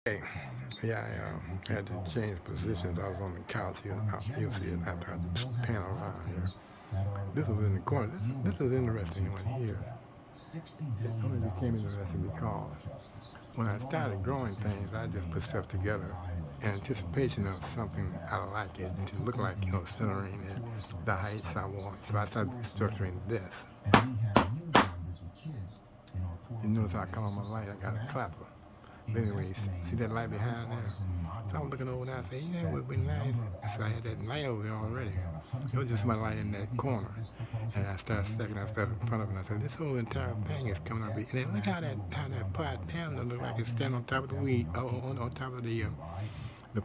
Hey, yeah, I had to change positions. I was on the couch. You'll see it after I pan around here. This was in the corner. This was interesting one here. It only became interesting because when I started growing things, I just put stuff together in anticipation of something I like it to look like, centering it, the heights I want. So I started structuring this. You notice how I come on my light, I got a clapper. But anyways, see that light behind there? So I was looking over there and I said, that would be nice. So I had that light over there already. It was just my light in that corner. And I started second, I started in front of it, and I said, this whole entire thing is coming up. And then look how that pot down looks like it's standing on top of the weed, on top of the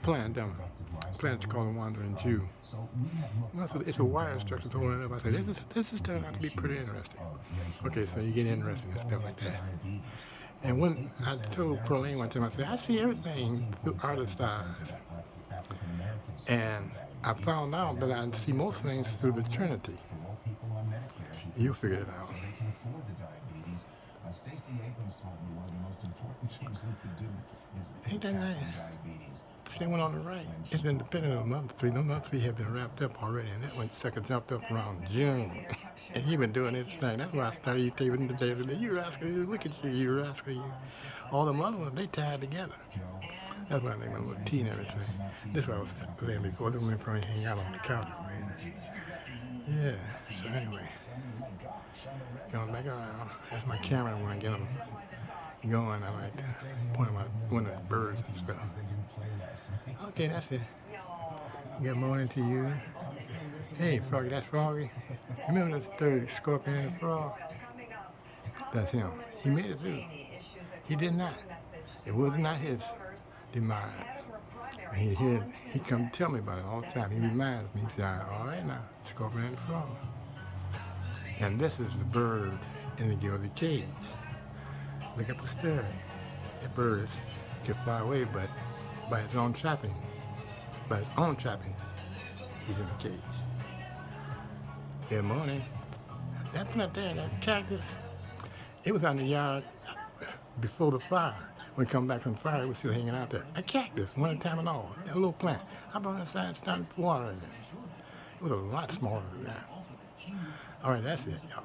plant down there. The plant's called a wandering Jew. Well, so it's a wire structure holding it up. I said, this is turning out to be pretty interesting. Okay, so you get interested in stuff like that. And when I told Pearline one time, I said, I see everything through artist eyes. And I found out that I see most things through the Trinity. You figured it out. Ain't that nice? The same one on the right is independent of the other three. Those other three have been wrapped up already, and that one second jumped up around June. And he been doing his thing. That's why I started taping today. You rascal, you look at you rascal, you. All them other ones, they tied together. That's why I named my little T and everything. This is what I was saying before. This one probably hang out on the couch, man. Yeah, so anyway. Going back around. That's my camera when I get them going. I like to point them out, one of the birds and stuff. Okay, that's it. Good morning to you. Hey, Froggy, that's Froggy. Remember the third scorpion and the frog? That's him. He made it through. He did not. It was not his demise. He come tell me about it all the time. He reminds me. He said, all right now, scorpion and the frog. And this is the bird in the gilded cage. Look at the story. That bird can fly away, but by its own trappings, he's in the cage. Good morning. That plant there, that cactus, it was on the yard before the fire. When we come back from the fire, it was still hanging out there. A cactus, one time and all, a little plant. I brought it inside and started watering it. It was a lot smaller than that. All right, that's it, y'all.